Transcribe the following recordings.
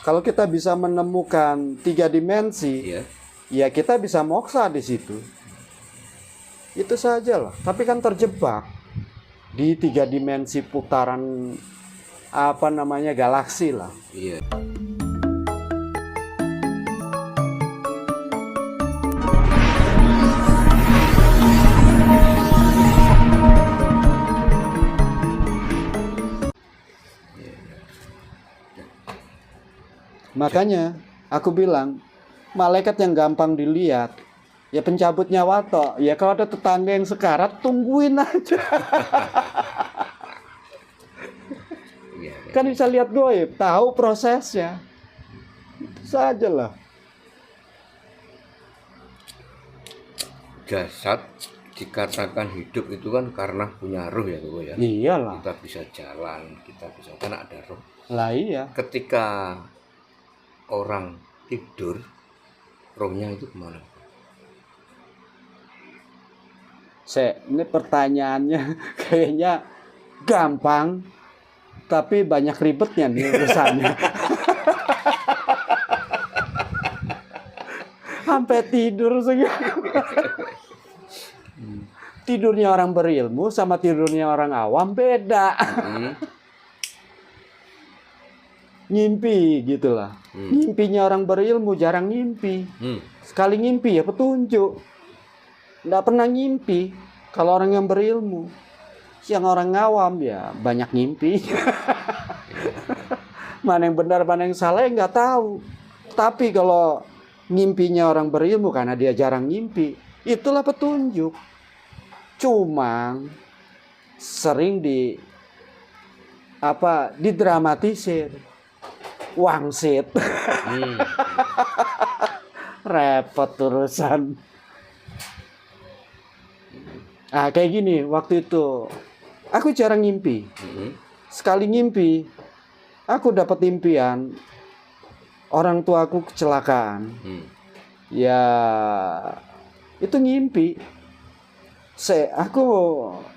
Kalau kita bisa menemukan 3 dimensi, Iya. ya kita bisa moksa di situ. Itu saja lah. Tapi kan terjebak di 3 dimensi putaran galaksi lah. Iya. Makanya aku bilang malaikat yang gampang dilihat ya pencabut nyawa toh. Ya kalau ada tetangga yang sekarat tungguin aja. Iya. Kan bisa lihat goib, tahu prosesnya. Itu saja lah. Jasad dikatakan hidup itu kan karena punya roh ya Bobo ya. Iyalah. Kita bisa jalan, kita bisa karena ada roh. Lah iya. Ketika orang tidur, rohnya itu kemana? Ini pertanyaannya kayaknya gampang, tapi banyak ribetnya nih urusannya. Sampai tidur segala. Tidurnya orang berilmu sama tidurnya orang awam beda. Ngimpi gitulah. Ngimpinya orang berilmu jarang ngimpi. Sekali ngimpi ya petunjuk. Nggak pernah ngimpi kalau orang yang berilmu. Yang orang awam ya banyak ngimpi. Mana yang benar mana yang salah ya nggak tahu. Tapi kalau ngimpinya orang berilmu karena dia jarang ngimpi, itulah petunjuk. Cuma sering didramatisir, wangsit, repot urusan. Kayak gini waktu itu, aku jarang ngimpi. Sekali ngimpi, aku dapat impian orang tuaku kecelakaan. Ya, itu ngimpi. Aku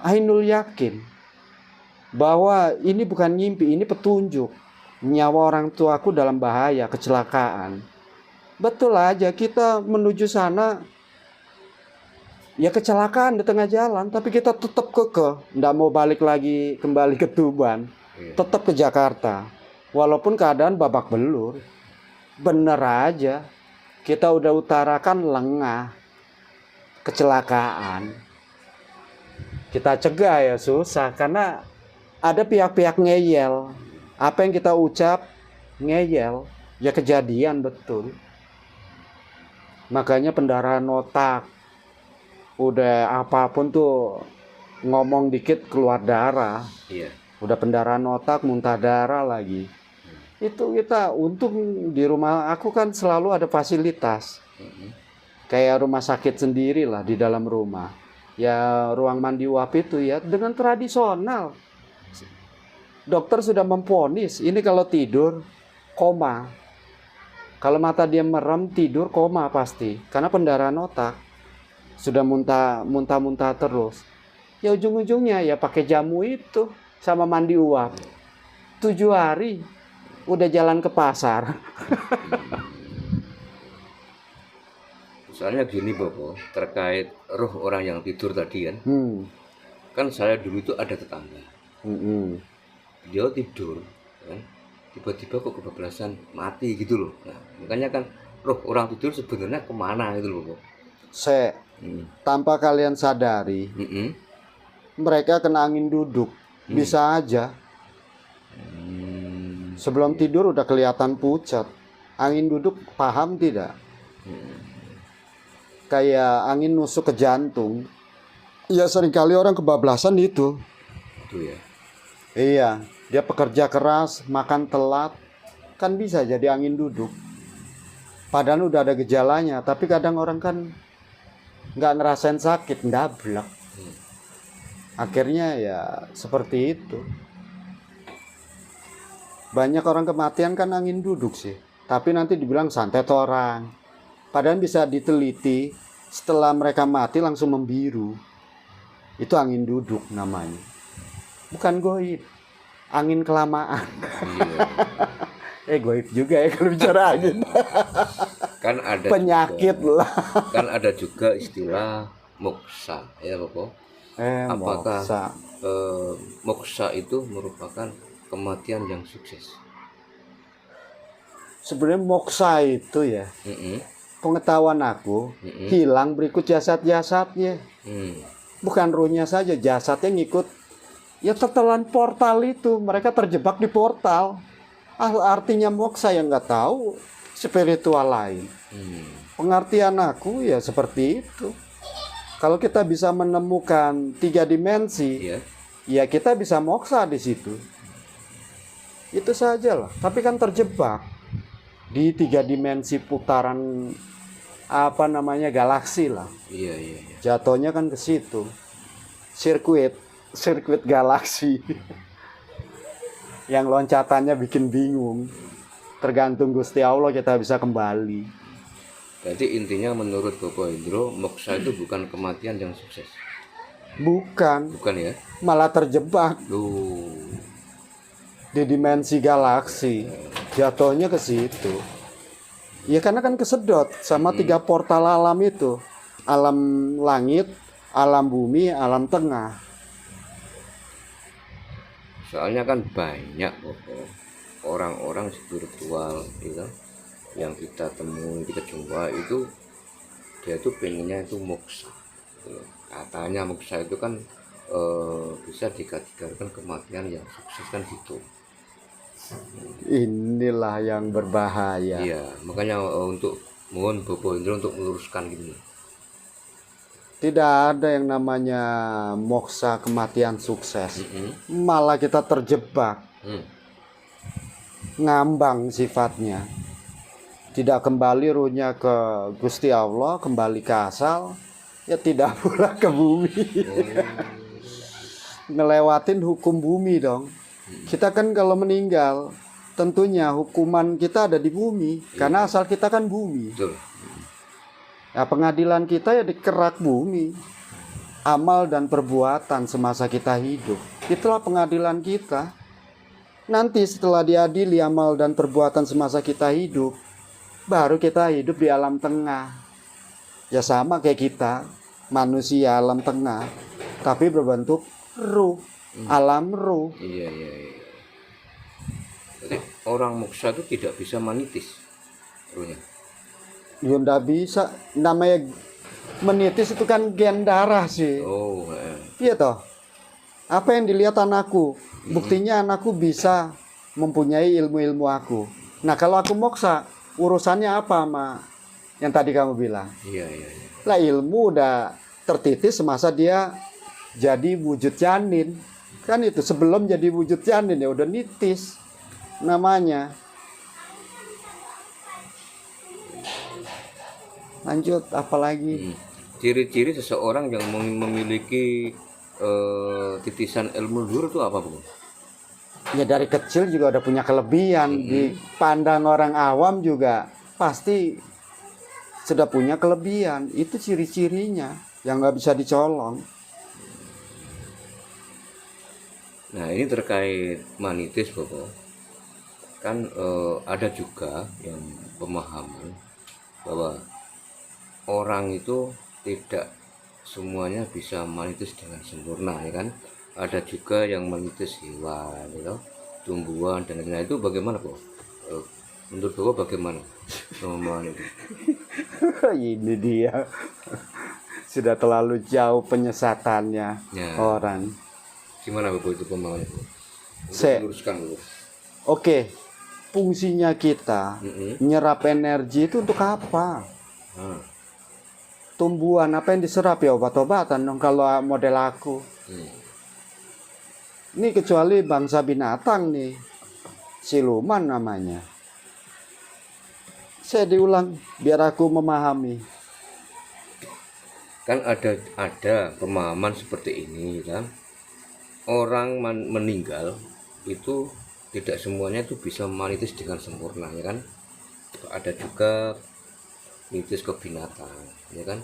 ainul yakin bahwa ini bukan ngimpi, ini petunjuk. Nyawa orang tuaku dalam bahaya, kecelakaan. Betul aja kita menuju sana, ya kecelakaan di tengah jalan, tapi kita tetap kekeh, nggak mau balik lagi kembali ke Tuban, tetap ke Jakarta, walaupun keadaan babak belur. Bener aja, kita udah utarakan lengah, kecelakaan. Kita cegah ya susah, karena ada pihak-pihak ngeyel. Apa yang kita ucap ngeyel, ya kejadian betul. Makanya pendarahan otak, udah apapun tuh ngomong dikit keluar darah. Iya. Udah pendarahan otak, muntah darah lagi. Itu kita untung di rumah aku kan selalu ada fasilitas. Kayak rumah sakit sendiri lah di dalam rumah. Ya ruang mandi uap itu ya dengan tradisional. Dokter sudah memvonis ini kalau tidur koma. Kalau mata dia merem tidur koma pasti. Karena pendarahan otak. Sudah muntah terus. Ya ujung-ujungnya ya pakai jamu itu sama mandi uap. 7 hari udah jalan ke pasar. Soalnya gini Bobo, terkait roh orang yang tidur tadi kan. Kan saya dulu itu ada tetangga. Dia tidur kan, tiba-tiba kok kebablasan mati gitu loh. Nah, makanya kan roh orang tidur sebenarnya kemana gitu loh Bobo. Tanpa kalian sadari, mereka kena angin duduk. Bisa aja. Sebelum tidur udah kelihatan pucat. Angin duduk, paham tidak? Kayak angin nusuk ke jantung. Ya seringkali orang kebablasan itu. Itu ya. Iya, dia pekerja keras, makan telat, kan bisa jadi angin duduk. Padahal udah ada gejalanya, tapi kadang orang kan nggak ngerasain sakit, ndablek. Akhirnya ya seperti itu. Banyak orang kematian kan angin duduk sih. Tapi nanti dibilang santet orang. Padahal bisa diteliti, setelah mereka mati langsung membiru. Itu angin duduk namanya. Bukan goib, angin kelamaan. Goib juga ya kalau bicara angin. Kan ada penyakit juga, lah. kan ada juga istilah moksa ya Bapak. Apakah moksa itu merupakan kematian yang sukses? Sebenarnya moksa itu ya, pengetahuan aku, hilang berikut jasad-jasadnya. Bukan ruhnya saja, jasadnya ngikut. Ya tertelan portal itu, mereka terjebak di portal. Artinya moksa yang nggak tahu spiritual lain. Pengertian aku ya seperti itu. Kalau kita bisa menemukan 3 dimensi, ya kita bisa moksa di situ. Itu saja lah. Tapi kan terjebak di 3 dimensi putaran galaksi lah. Iya. Jatuhnya kan ke situ. Sirkuit galaksi. Yang loncatannya bikin bingung. Tergantung Gusti Allah kita bisa kembali. Jadi intinya menurut Bapak Hendro, moksa itu bukan kematian yang sukses. Bukan ya? Malah terjebak di dimensi galaksi. Jatuhnya ke situ. Ya karena kan kesedot sama 3 portal alam itu. Alam langit, alam bumi, alam tengah. Soalnya kan banyak orang-orang spiritual gitu, yang kita temui, kita jumpa itu, dia tuh pengennya itu moksa. Katanya moksa itu kan bisa dikategorikan kematian yang sukses kan gitu. Inilah yang berbahaya. Iya, makanya untuk mohon Bapak Hendro untuk meluruskan gini. Tidak ada yang namanya moksa kematian sukses. Malah kita terjebak. Ngambang sifatnya. Tidak kembali ruhnya ke Gusti Allah, kembali ke asal, ya tidak pula ke bumi. Ngelewatin hukum bumi dong. Kita kan kalau meninggal, tentunya hukuman kita ada di bumi, karena asal kita kan bumi. Ya, pengadilan kita ya di kerak bumi. Amal dan perbuatan semasa kita hidup, itulah pengadilan kita. Nanti setelah diadili amal dan perbuatan semasa kita hidup, baru kita hidup di alam tengah. Ya sama kayak kita, manusia alam tengah, tapi berbentuk ruh, alam ruh. Iya. Jadi orang moksa itu tidak bisa menitis ruhnya. Ya nggak bisa, namanya menitis itu kan gen darah sih. Iya toh. Apa yang dilihat anakku, buktinya anakku bisa mempunyai ilmu-ilmu aku. Nah kalau aku moksa, urusannya apa sama yang tadi kamu bilang? Iya. Lah ilmu udah tertitis semasa dia jadi wujud janin. Kan itu sebelum jadi wujud janin ya udah nitis namanya. Lanjut apalagi? Ciri-ciri seseorang yang memiliki titisan ilmu luhur itu apa, Bu? Ya dari kecil juga udah punya kelebihan. Dipandang orang awam juga pasti sudah punya kelebihan. Itu ciri-cirinya yang nggak bisa dicolong. Nah ini terkait manitis, Bapak. Kan ada juga yang pemahaman bahwa orang itu tidak semuanya bisa manitis dengan sempurna, ya kan? Ada juga yang manitis hewan, gitu, tumbuhan dan lain-lain. Itu bagaimana, Pak? Menurut Bapak bagaimana pemahaman itu? Ini dia sudah terlalu jauh penyesatannya orang. Gimana Bapak itu pemahaman itu? Luruskan dulu. Oke, fungsinya kita nyerap energi itu untuk apa? Tumbuhan apa yang diserap ya obat-obatan dong kalau model aku. Ini kecuali bangsa binatang nih, siluman namanya. Saya diulang biar aku memahami. Kan ada pemahaman seperti ini kan. Orang meninggal itu tidak semuanya itu bisa manitis dengan sempurna, ya kan? Ada juga nitis ke binatang, ya kan?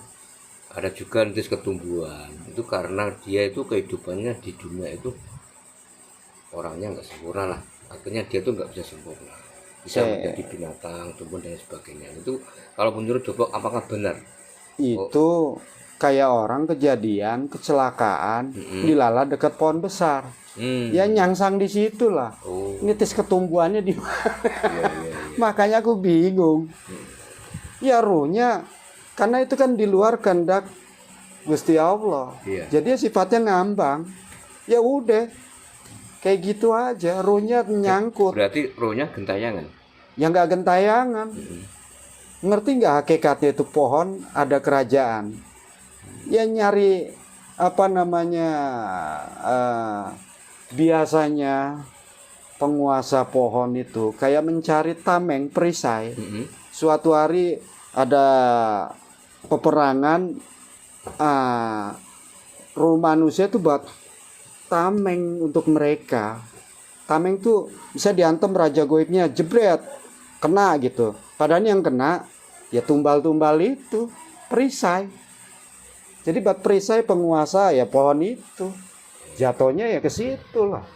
Ada juga nitis ke tumbuhan. Itu karena dia itu kehidupannya di dunia itu orangnya nggak sempurna lah. Akhirnya dia tuh nggak bisa sempurna. bisa menjadi binatang, tumbuh dan sebagainya. Itu kalau menurut Doblok apakah benar? Itu kayak orang kejadian kecelakaan dilalah dekat pohon besar. Ya nyangsang di situ lah. Nitis ketumbuhannya di mana. Makanya aku bingung. Ya ruhnya karena itu kan di luar kehendak Gusti Allah. Jadi sifatnya ngambang. Ya udah. Kayak gitu aja, ruhnya nyangkut. Berarti ruhnya gentayangan? Ya nggak gentayangan. Ngerti nggak hakikatnya itu pohon ada kerajaan? Ya nyari apa namanya? Biasanya penguasa pohon itu kayak mencari tameng, perisai. Suatu hari ada peperangan, ruh manusia itu buat tameng untuk mereka. Tameng tuh bisa diantem raja goibnya, jebret, kena gitu. Padahal yang kena ya tumbal-tumbal itu, perisai. Jadi buat perisai penguasa ya pohon itu. Jatuhnya ya ke situ lah.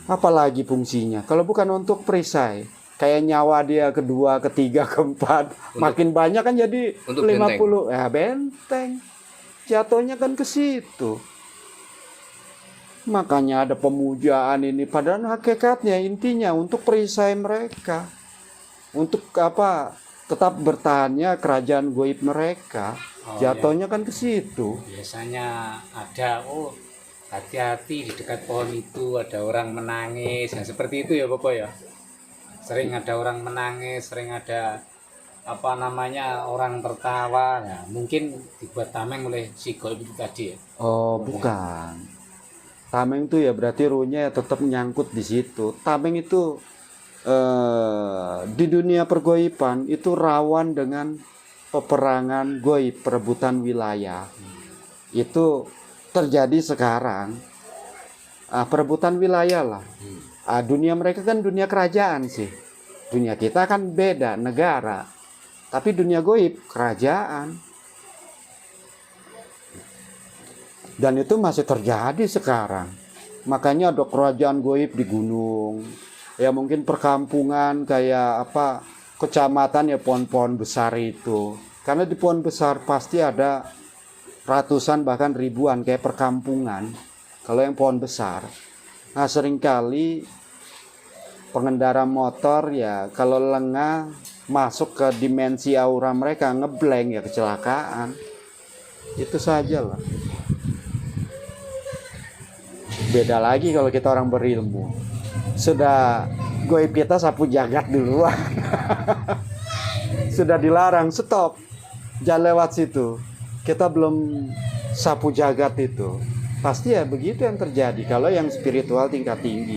Apalagi fungsinya? Kalau bukan untuk perisai, kayak nyawa dia kedua, ketiga, keempat, makin banyak kan jadi 50. Ya benteng. Jatuhnya kan ke situ. Makanya ada pemujaan ini, padahal hakikatnya intinya untuk perisai mereka, untuk apa, tetap bertahannya kerajaan goib mereka. Jatuhnya kan ke situ. Biasanya ada hati-hati di dekat pohon itu ada orang menangis, nah, seperti itu ya Bapak ya. Sering ada orang menangis, sering ada apa namanya orang tertawa. Nah, mungkin dibuat tameng oleh si goib itu tadi ya. Oh, bukan. Tameng itu ya berarti ruhnya tetap nyangkut di situ. Tameng itu di dunia pergoiban itu rawan dengan peperangan goib, perebutan wilayah. Itu terjadi sekarang. Perebutan wilayah lah. Dunia mereka kan dunia kerajaan sih. Dunia kita kan beda, negara. Tapi dunia goib, kerajaan. Dan itu masih terjadi sekarang. Makanya ada kerajaan goib di gunung. Ya mungkin perkampungan kayak apa, kecamatan ya pohon-pohon besar itu. Karena di pohon besar pasti ada ratusan bahkan ribuan kayak perkampungan. Kalau yang pohon besar. Nah seringkali pengendara motor ya kalau lengah masuk ke dimensi aura mereka, ngeblank ya kecelakaan. Itu saja lah. Beda lagi kalau kita orang berilmu. Sudah goib kita sapu jagat duluan. Sudah dilarang, stop. Jangan lewat situ. Kita belum sapu jagat itu. Pasti ya begitu yang terjadi kalau yang spiritual tingkat tinggi.